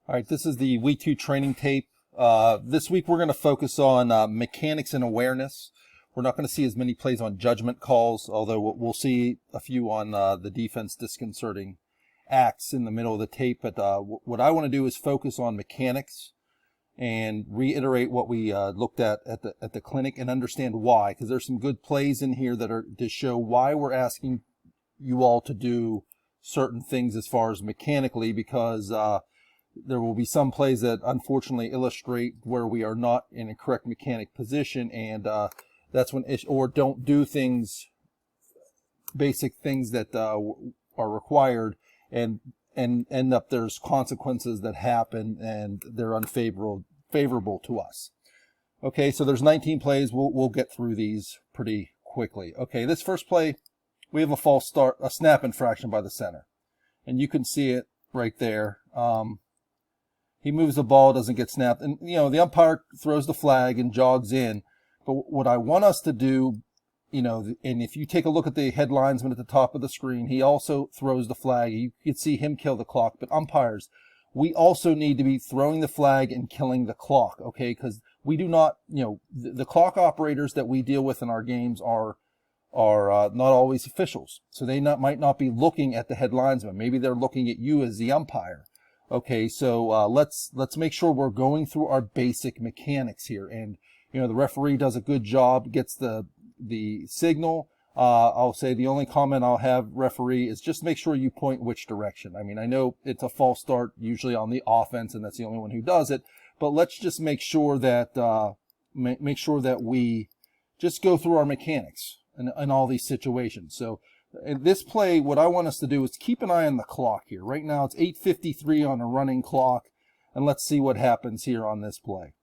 All right, this is the Week 2 training tape. This week we're going to focus on mechanics and awareness. We're not going to see as many plays on judgment calls, although we'll see a few on the defense disconcerting acts in the middle of the tape. But what I want to do is focus on mechanics and reiterate what we looked at the clinic and understand why, because there's some good plays in here that are to show why we're asking you all to do certain things as far as mechanically, because there will be some plays that unfortunately illustrate where we are not in a correct mechanic position, and that's when or don't do things, basic things that are required, and end up there's consequences that happen and they're unfavorable to us. Okay, so there's 19 plays. We'll get through these pretty quickly. Okay, this first play, we have a false start, a snap infraction by the center, and you can see it right there. He moves the ball, doesn't get snapped, and the umpire throws the flag and jogs in. But what I want us to do, and if you take a look at the headlinesman at the top of the screen, he also throws the flag. You can see him kill the clock. But umpires, we also need to be throwing the flag and killing the clock, okay? Because we do not, the clock operators that we deal with in our games are not always officials. So they might not be looking at the headlinesman. Maybe they're looking at you as the umpire. Okay, so let's make sure we're going through our basic mechanics here. And the referee does a good job, gets the signal. I'll say the only comment I'll have, referee, is just make sure you point which direction. I mean, I know it's a false start usually on the offense, and that's the only one who does it. But let's just make sure that we just go through our mechanics in all these situations. So in this play, what I want us to do is keep an eye on the clock here. Right now it's 8:53 on a running clock, and let's see what happens here on this play.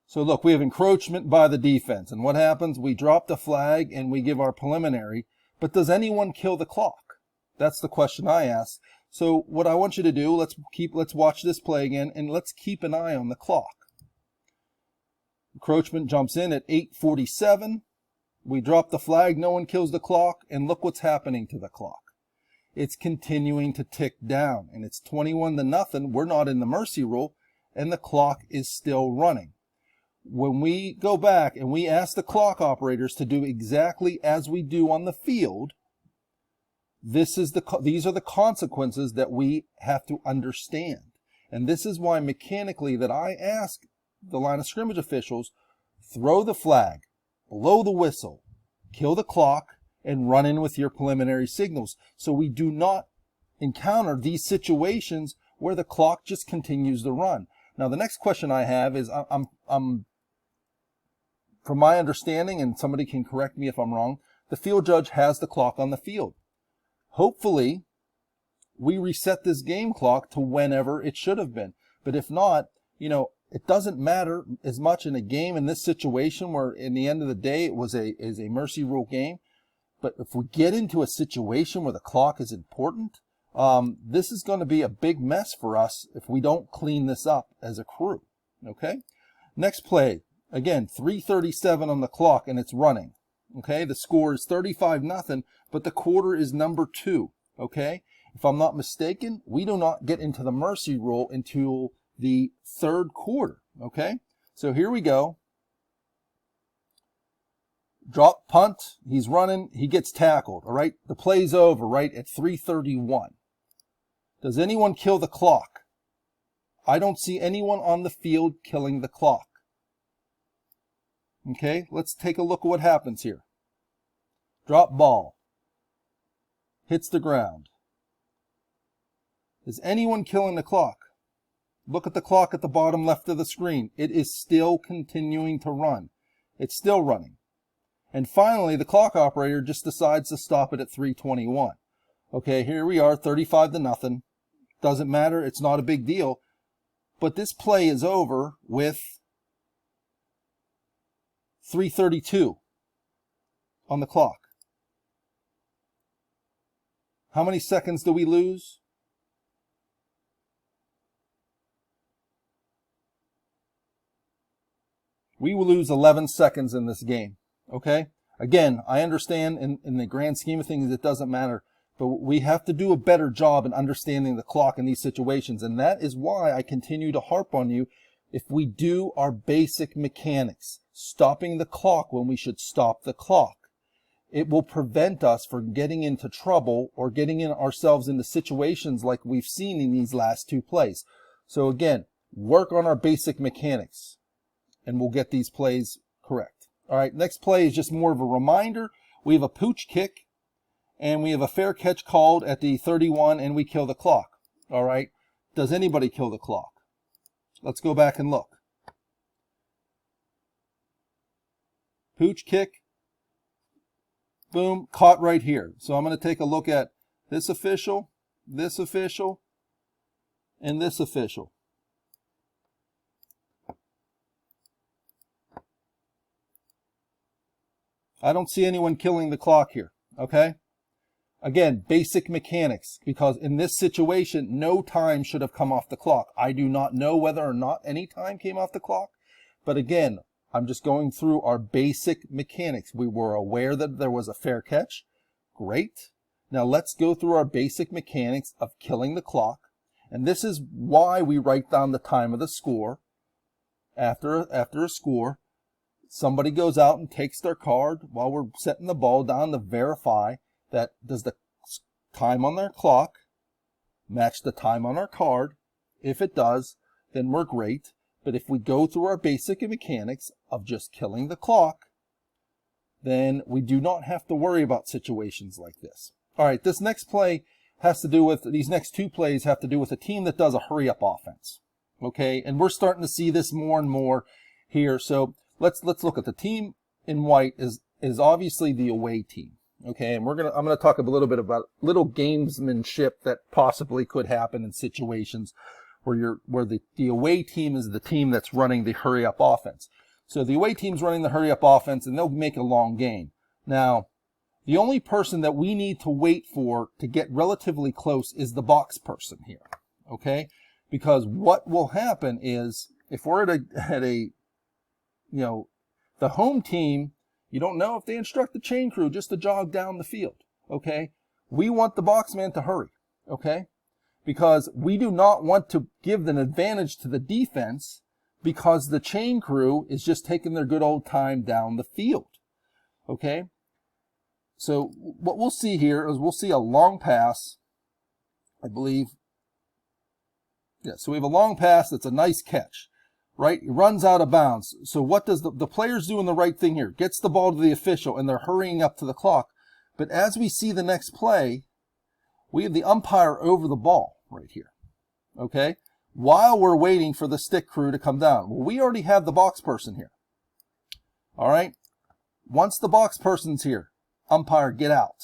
So look, we have encroachment by the defense, and what happens? We drop the flag and we give our preliminary, but does anyone kill the clock? That's the question I ask. So what I want you to do, let's watch this play again, and let's keep an eye on the clock. Encroachment jumps in at 8:47. We drop the flag, no one kills the clock, and look what's happening to the clock. It's continuing to tick down, and it's 21-0. We're not in the mercy rule, and the clock is still running. When we go back and we ask the clock operators to do exactly as we do on the field, these are the consequences that we have to understand. And this is why mechanically that I ask the line of scrimmage officials, throw the flag, blow the whistle, kill the clock, and run in with your preliminary signals, so we do not encounter these situations where the clock just continues to run. Now, the next question I have is, from my understanding, and somebody can correct me if I'm wrong, the field judge has the clock on the field. Hopefully, we reset this game clock to whenever it should have been. But if not, it doesn't matter as much in a game in this situation where in the end of the day it is a mercy rule game. But if we get into a situation where the clock is important, this is going to be a big mess for us if we don't clean this up as a crew. Okay? Next play. Again, 3:37 on the clock and it's running. Okay? The score is 35-0, but the quarter is number 2. Okay? If I'm not mistaken, we do not get into the mercy rule until the third quarter. Okay? So here we go. Drop punt. He's running. He gets tackled. All right? The play's over right at 3:31. Does anyone kill the clock? I don't see anyone on the field killing the clock. Okay? Let's take a look at what happens here. Drop ball. Hits the ground. Is anyone killing the clock? Look at the clock at the bottom left of the screen. It is still continuing to run. It's still running. And finally, the clock operator just decides to stop it at 3:21. Okay, here we are, 35-0. Doesn't matter. It's not a big deal. But this play is over with 3:32 on the clock. How many seconds do we lose? We will lose 11 seconds in this game, okay? Again, I understand in the grand scheme of things it doesn't matter, But we have to do a better job in understanding the clock in these situations. And that is why I continue to harp on you. If we do our basic mechanics, stopping the clock when we should stop the clock, it will prevent us from getting into trouble or getting ourselves into situations like we've seen in these last two plays. So again, work on our basic mechanics and we'll get these plays correct. All right, next play is just more of a reminder. We have a pooch kick and we have a fair catch called at the 31 and we kill the clock. All right, does anybody kill the clock? Let's go back and look. Pooch kick, boom, caught right here. So I'm going to take a look at this official, and this official. I don't see anyone killing the clock here, okay? Again, basic mechanics, because in this situation, no time should have come off the clock. I do not know whether or not any time came off the clock, but again, I'm just going through our basic mechanics. We were aware that there was a fair catch. Great. Now let's go through our basic mechanics of killing the clock. And this is why we write down the time of the score. After a score, somebody goes out and takes their card while we're setting the ball down to verify that does the time on their clock match the time on our card. If it does, then we're great. But if we go through our basic mechanics of just killing the clock, then we do not have to worry about situations like this. All right, this next play has to do with, these next two plays have to do with a team that does a hurry-up offense. Okay, and we're starting to see this more and more here. So let's look at the team in white is obviously the away team. Okay, and I'm gonna talk a little bit about little gamesmanship that possibly could happen in situations where the away team is the team that's running the hurry up offense. So the away team's running the hurry up offense and they'll make a long gain. Now, the only person that we need to wait for to get relatively close is the box person here. Okay? Because what will happen is if we're at a the home team, you don't know if they instruct the chain crew just to jog down the field, okay? We want the boxman to hurry, okay? Because we do not want to give an advantage to the defense because the chain crew is just taking their good old time down the field, okay? So what we'll see here is we'll see a long pass, I believe. Yeah, so we have a long pass that's a nice catch. Right? He runs out of bounds. So what does the player's doing the right thing here? Gets the ball to the official and they're hurrying up to the clock. But as we see the next play, we have the umpire over the ball right here. Okay? While we're waiting for the stick crew to come down. Well, we already have the box person here. All right? Once the box person's here, umpire, get out.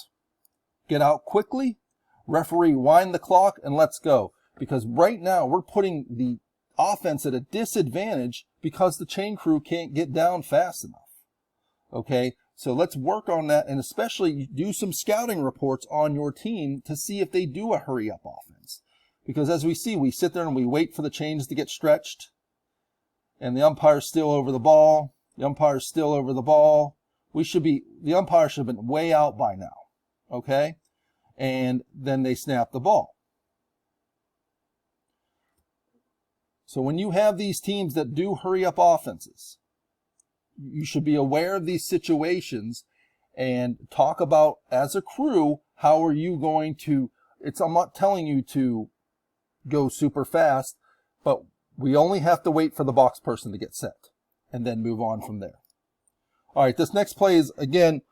Get out quickly. Referee, wind the clock and let's go. Because right now we're putting the offense at a disadvantage because the chain crew can't get down fast enough. Okay, so let's work on that and especially do some scouting reports on your team to see if they do a hurry up offense. Because as we see, we sit there and we wait for the chains to get stretched and the umpire's still over the ball. The umpire's still over the ball. The umpire should have been way out by now. Okay, and then they snap the ball. So when you have these teams that do hurry up offenses, you should be aware of these situations and talk about, as a crew, how are you going to, I'm not telling you to go super fast, but we only have to wait for the box person to get set and then move on from there. All right, this next play is, again,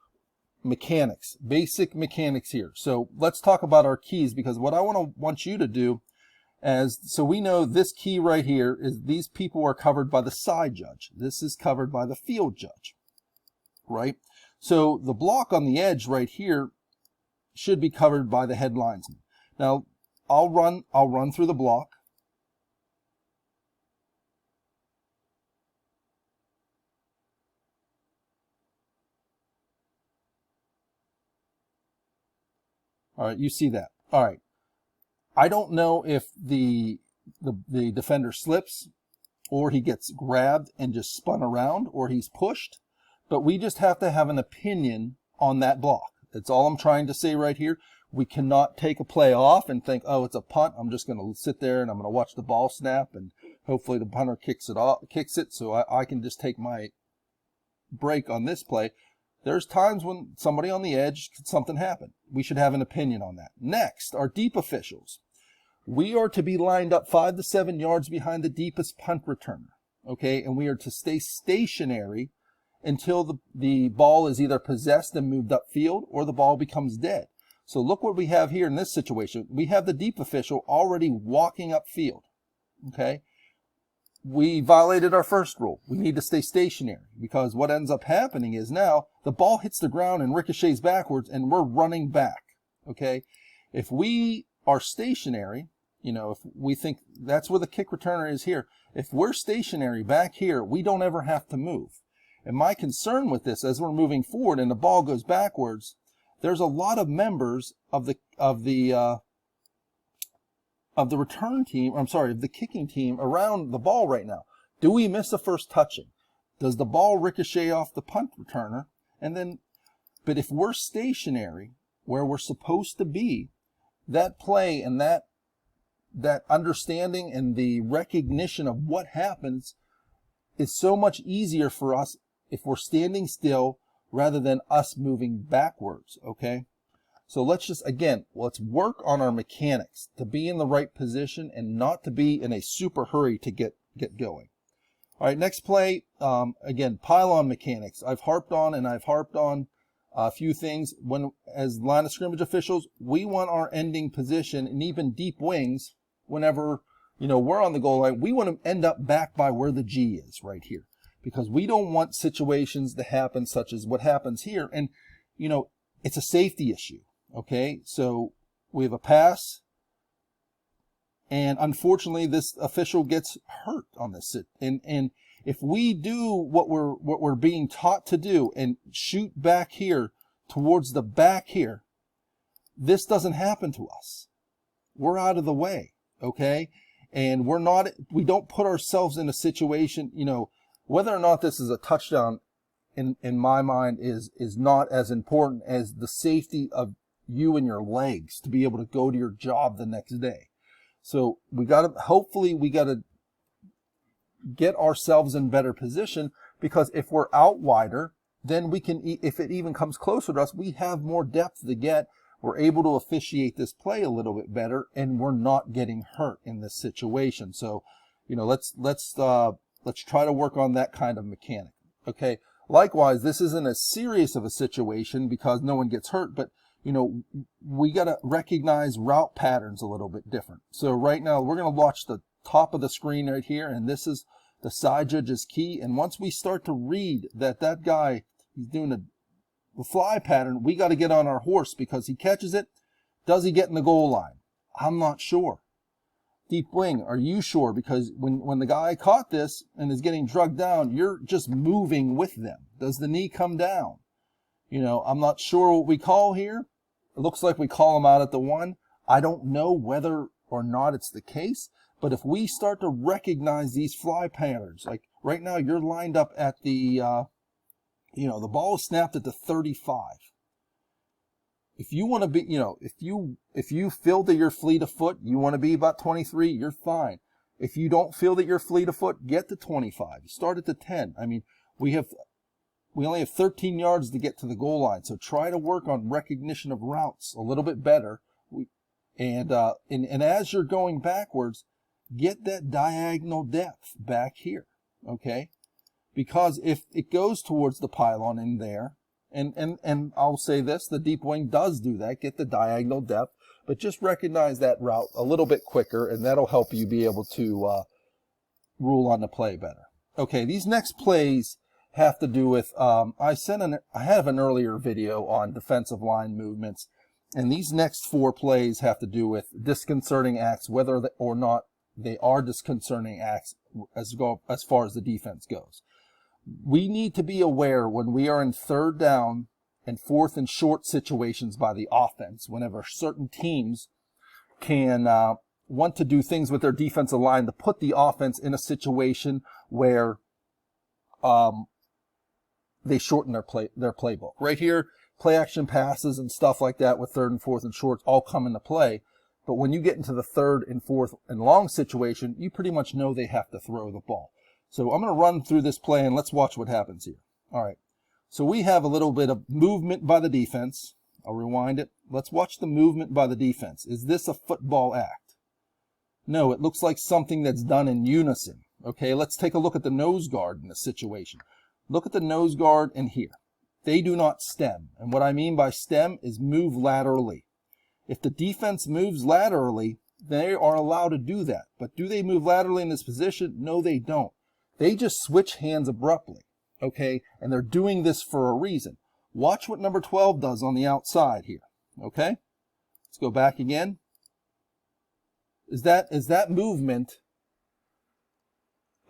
mechanics, basic mechanics here. So let's talk about our keys because what I want you to do so we know this key right here is these people are covered by the side judge. This is covered by the field judge, right? So the block on the edge right here should be covered by the head linesman. Now, I'll run through the block. All right, you see that. All right. I don't know if the defender slips or he gets grabbed and just spun around or he's pushed, but we just have to have an opinion on that block. That's all I'm trying to say right here. We cannot take a play off and think, oh, it's a punt. I'm just going to sit there and I'm going to watch the ball snap and hopefully the punter kicks it so I can just take my break on this play. There's times when somebody on the edge, something happen. We should have an opinion on that. Next, our deep officials. We are to be lined up 5 to 7 yards behind the deepest punt returner, okay? And we are to stay stationary until the ball is either possessed and moved upfield or the ball becomes dead. So look what we have here in this situation. We have the deep official already walking upfield, okay? We violated our first rule. We need to stay stationary because what ends up happening is now the ball hits the ground and ricochets backwards and we're running back, okay? If we are stationary, you know, if we think that's where the kick returner is here, if we're stationary back here, we don't ever have to move. And my concern with this, as we're moving forward and the ball goes backwards, there's a lot of members of the return team, of the kicking team around the ball right now. Do we miss the first touching? Does the ball ricochet off the punt returner? And then, but if we're stationary where we're supposed to be, that play and that understanding and the recognition of what happens is so much easier for us if we're standing still rather than us moving backwards, okay? So let's work on our mechanics to be in the right position and not to be in a super hurry to get going. All right, next play, again, pylon mechanics. I've harped on a few things. As line of scrimmage officials, we want our ending position and even deep wings whenever, you know, we're on the goal line. We want to end up back by where the G is right here because we don't want situations to happen such as what happens here. And, you know, it's a safety issue. Okay, so we have a pass, and unfortunately, this official gets hurt on this. And if we do what we're being taught to do and shoot back here towards the back here, this doesn't happen to us. We're out of the way, okay? And we don't put ourselves in a situation, you know, whether or not this is a touchdown in my mind is not as important as the safety of you and your legs to be able to go to your job the next day. So hopefully we got to get ourselves in better position because if we're out wider, then we can, if it even comes closer to us, we have more depth to get. We're able to officiate this play a little bit better and we're not getting hurt in this situation. So, you know, let's try to work on that kind of mechanic. Okay. Likewise, this isn't as serious of a situation because no one gets hurt, but you know, we got to recognize route patterns a little bit different. So right now we're going to watch the top of the screen right here, and this is the side judge's key. And once we start to read that guy, he's doing the fly pattern, we got to get on our horse because he catches it. Does he get in the goal line? I'm not sure. Deep wing, are you sure? Because when the guy caught this and is getting drugged down, you're just moving with them. Does the knee come down? You know, I'm not sure what we call here. It looks like we call him out at the 1. I don't know whether or not it's the case, but if we start to recognize these fly patterns, like right now you're lined up at the, you know, the ball is snapped at the 35. If you want to be, you know, if you feel that you're fleet of foot, you want to be about 23, you're fine. If you don't feel that you're fleet of foot, get to 25. Start at the 10. I mean, we only have 13 yards to get to the goal line, so try to work on recognition of routes a little bit better. And as you're going backwards, get that diagonal depth back here, okay? Because if it goes towards the pylon in there, and I'll say this, the deep wing does do that, get the diagonal depth, but just recognize that route a little bit quicker, and that'll help you be able to rule on the play better. Okay, these next plays have to do with, I have an earlier video on defensive line movements, and these next 4 plays have to do with disconcerting acts, whether or not they are disconcerting acts as far as the defense goes. We need to be aware when we are in 3rd down and 4th and short situations by the offense, whenever certain teams can want to do things with their defensive line to put the offense in a situation where they shorten their playbook. Right here, play action passes and stuff like that with third and fourth and shorts all come into play. But when you get into the third and fourth and long situation, you pretty much know they have to throw the ball. So I'm going to run through this play and let's watch what happens here. All right. So we have a little bit of movement by the defense. I'll rewind it. Let's watch the movement by the defense. Is this a football act? No, it looks like something that's done in unison. Okay, let's take a look at the nose guard in this situation. Look at the nose guard in here. They do not stem. And what I mean by stem is move laterally. If the defense moves laterally, they are allowed to do that. But do they move laterally in this position? No, they don't. They just switch hands abruptly. Okay, and they're doing this for a reason. Watch what number 12 does on the outside here. Okay, let's go back again. Is that movement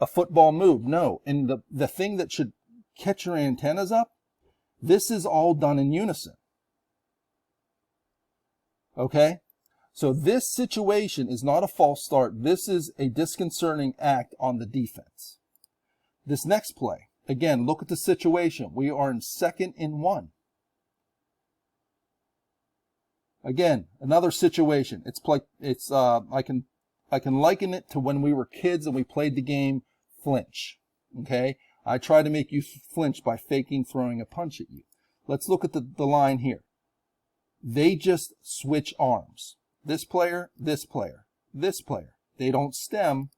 a football move? No. And the thing that should catch your antennas up, this is all done in unison. Okay? So this situation is not a false start. This is a disconcerting act on the defense. This next play, again, look at the situation. We are in 2nd and 1. Again, another situation. I can liken it to when we were kids and we played the game flinch. Okay? I try to make you flinch by faking throwing a punch at you. Let's look at the line here. They just switch arms. This player, this player, this player. They don't stem.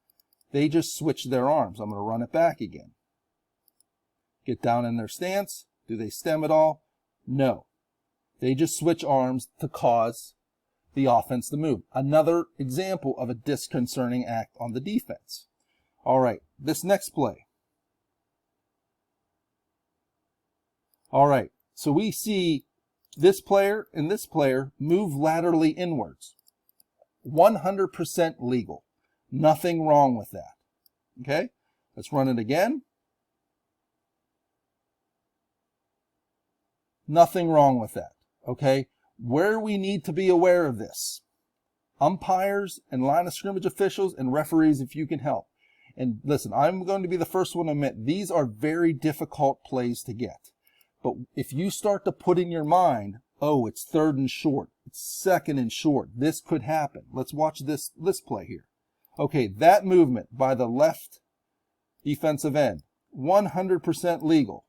They just switch their arms. I'm going to run it back again. Get down in their stance. Do they stem at all? No. They just switch arms to cause the offense to move. Another example of a disconcerting act on the defense. All right, this next play. All right, so we see this player and this player move laterally inwards. 100% legal. Nothing wrong with that. Okay, let's run it again. Nothing wrong with that. Okay, where we need to be aware of this. Umpires and line of scrimmage officials and referees, if you can help. And listen, I'm going to be the first one to admit these are very difficult plays to get. But if you start to put in your mind, oh, it's 3rd and short, it's 2nd and short, this could happen. Let's watch this play here. Okay, that movement by the left defensive end, 100% legal.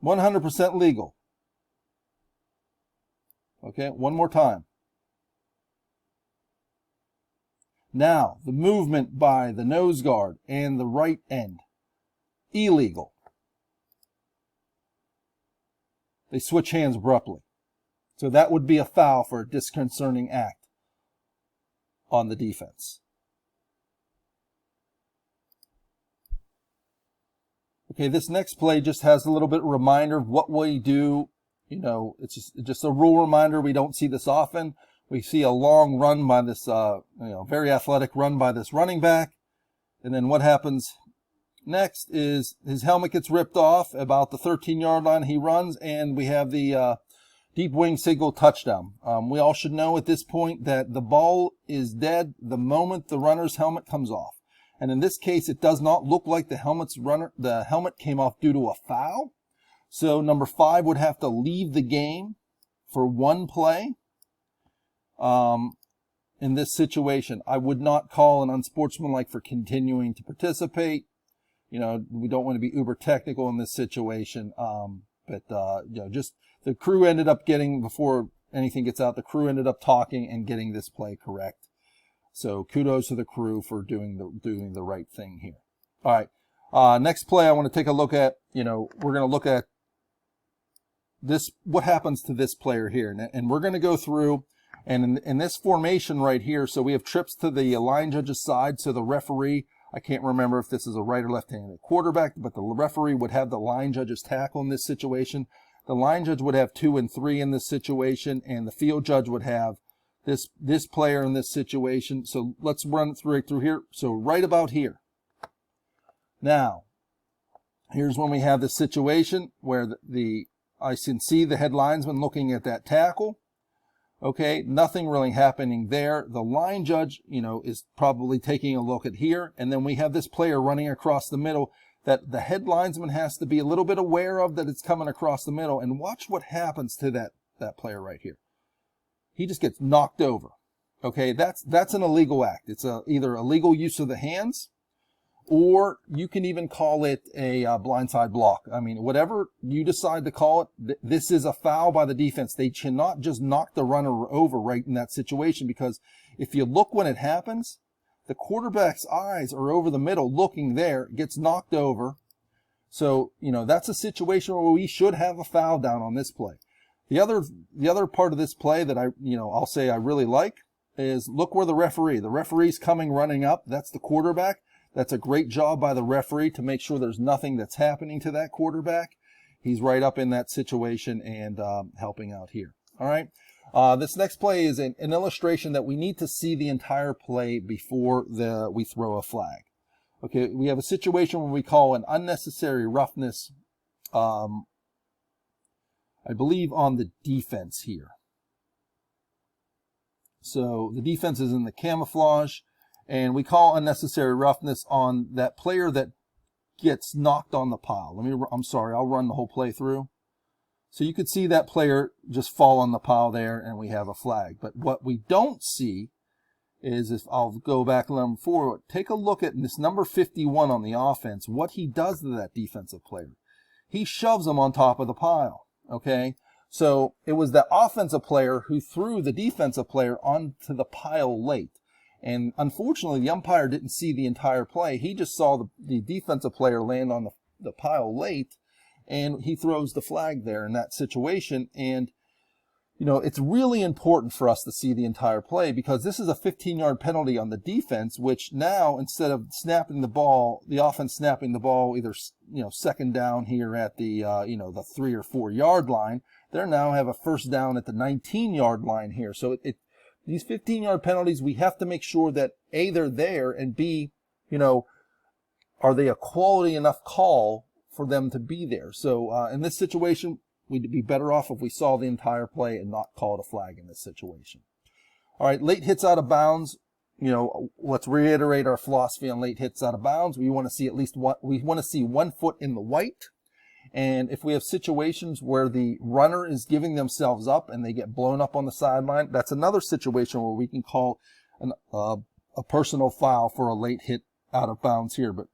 $100% legal. Okay, one more time. Now, the movement by the nose guard and the right end, illegal. They switch hands abruptly. So that would be a foul for a disconcerting act on the defense. Okay, this next play just has a little bit of a reminder of what we do. You know, it's just a rule reminder. We don't see this often. We see a long run by this, very athletic run by this running back. And then what happens next is his helmet gets ripped off about the 13-yard line. He runs, and we have the deep wing signal touchdown. We all should know at this point that the ball is dead the moment the runner's helmet comes off. And in this case, it does not look like the helmet came off due to a foul. So number 5 would have to leave the game for one play. In this situation, I would not call an unsportsmanlike for continuing to participate. You know, we don't want to be uber technical in this situation. Just the crew ended up getting, before anything gets out, the crew ended up talking and getting this play correct. So kudos to the crew for doing the right thing here. All right. Next play I want to take a look at, we're going to look at this, what happens to this player here. And we're going to go through, and in this formation right here, so we have trips to the line judge's side. So the referee, I can't remember if this is a right or left-handed quarterback, but the referee would have the line judge's tackle in this situation. The line judge would have 2 and 3 in this situation, and the field judge would have this player in this situation. So let's run it right through here. So right about here. Now, here's when we have the situation where I can see the head linesman looking at that tackle. Okay, nothing really happening there. The line judge, is probably taking a look at here. And then we have this player running across the middle that the head linesman has to be a little bit aware of, that it's coming across the middle. And watch what happens to that player right here. He just gets knocked over. Okay, that's an illegal act. It's either illegal use of the hands, or you can even call it a blindside block. I mean, whatever you decide to call it, this is a foul by the defense. They cannot just knock the runner over right in that situation, because if you look when it happens, the quarterback's eyes are over the middle looking there, gets knocked over. So, that's a situation where we should have a foul down on this play. The other part of this play that I'll say I really like is, look where the referee's coming running up. That's the quarterback. That's a great job by the referee to make sure there's nothing that's happening to that quarterback. He's right up in that situation and helping out here. All right. This next play is an illustration that we need to see the entire play before we throw a flag. Okay, we have a situation where we call an unnecessary roughness, I believe on the defense here. So the defense is in the camouflage, and we call unnecessary roughness on that player that gets knocked on the pile. I'm sorry, I'll run the whole play through. So you could see that player just fall on the pile there, and we have a flag. But what we don't see is, if I'll go back a little forward, take a look at this number 51 on the offense, what he does to that defensive player. He shoves him on top of the pile, okay? So it was the offensive player who threw the defensive player onto the pile late. And unfortunately, the umpire didn't see the entire play. He just saw the defensive player land on the pile late, and he throws the flag there in that situation. And, it's really important for us to see the entire play, because this is a 15-yard penalty on the defense, which now, instead of snapping the ball, the offense snapping the ball either, second down here at the, the 3 or 4 yard line, they now have a first down at the 19-yard line here. So these 15-yard penalties, we have to make sure that A, they're there, and B, are they a quality enough call for them to be there? So in this situation, we'd be better off if we saw the entire play and not called a flag in this situation. All right, late hits out of bounds. Let's reiterate our philosophy on late hits out of bounds. We want to see we want to see 1 foot in the white. And if we have situations where the runner is giving themselves up and they get blown up on the sideline, that's another situation where we can call a personal foul for a late hit out of bounds here. But,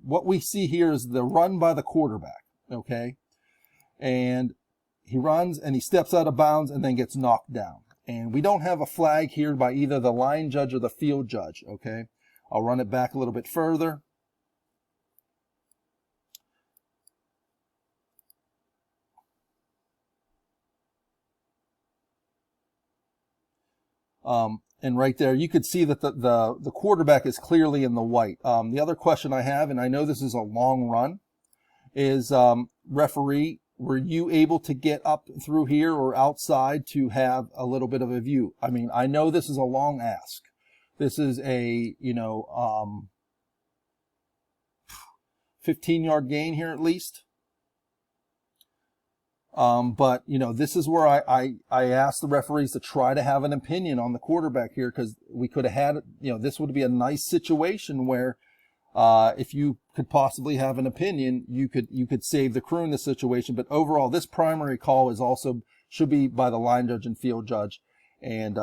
what we see here is the run by the quarterback, okay? And he runs and he steps out of bounds and then gets knocked down. And we don't have a flag here by either the line judge or the field judge, okay? I'll run it back a little bit further. And right there, you could see that the quarterback is clearly in the white. The other question I have, and I know this is a long run, is referee, were you able to get up through here or outside to have a little bit of a view? I mean, I know this is a long ask. This is a, 15-yard gain here at least. But, this is where I asked the referees to try to have an opinion on the quarterback here, because we could have had, this would be a nice situation where if you could possibly have an opinion, you could save the crew in this situation. But overall, this primary call should be by the line judge and field judge. And,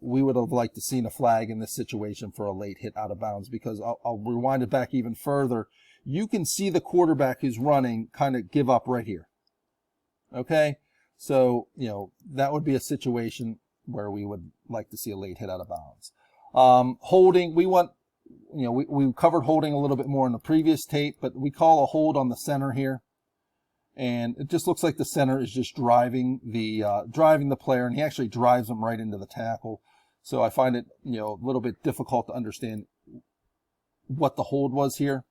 we would have liked to seen a flag in this situation for a late hit out of bounds, because I'll rewind it back even further. You can see the quarterback who's running kind of give up right here. Okay, so, that would be a situation where we would like to see a late hit out of bounds. Holding, we want, we covered holding a little bit more in the previous tape, but we call a hold on the center here. And it just looks like the center is just driving the player, and he actually drives him right into the tackle. So I find it, a little bit difficult to understand what the hold was here.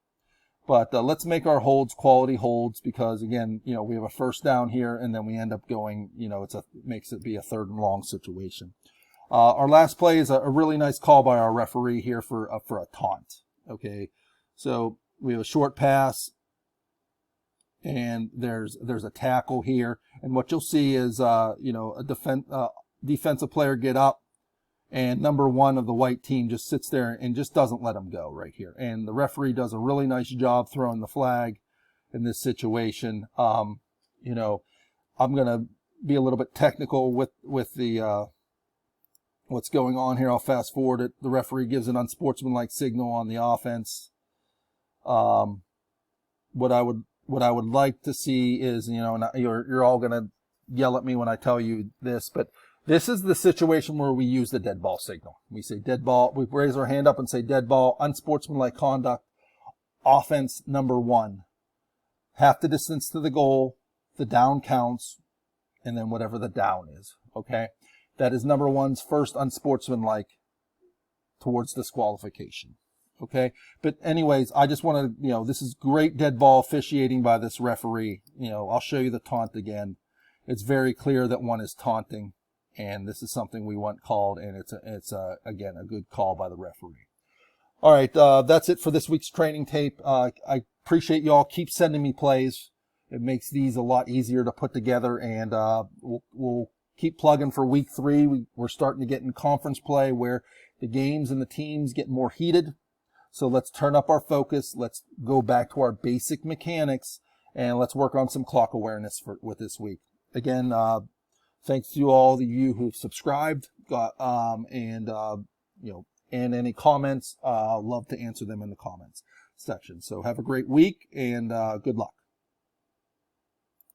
But let's make our holds quality holds, because again, we have a first down here, and then we end up going, makes it be a 3rd and long situation. Our last play is a really nice call by our referee here for a taunt. Okay, so we have a short pass, and there's a tackle here, and what you'll see is, the defensive player get up, and number one of the white team just sits there and just doesn't let him go right here. And the referee does a really nice job throwing the flag in this situation. You know, I'm going to be a little bit technical with the what's going on here. I'll fast forward it. The referee gives an unsportsmanlike signal on the offense. What I would like to see is, you know, and you're all going to yell at me when I tell you this, but this is the situation where we use the dead ball signal. We say dead ball. We raise our hand up and say dead ball, unsportsmanlike conduct, offense number one. Half the distance to the goal, the down counts, and then whatever the down is, okay? That is number one's first unsportsmanlike towards disqualification, okay? But anyways, I just want to, you know, this is great dead ball officiating by this referee. You know, I'll show you the taunt again. It's very clear that one is taunting, and this is something we want called, and it's again, a good call by the referee. All right, that's it for this week's training tape. I appreciate y'all. Keep sending me plays. It makes these a lot easier to put together, and we'll keep plugging for week 3. We're starting to get in conference play where the games and the teams get more heated. So let's turn up our focus. Let's go back to our basic mechanics, and let's work on some clock awareness with this week. Again, thanks to all of you who've subscribed, and you know, and any comments. Love to answer them in the comments section. So have a great week, and good luck.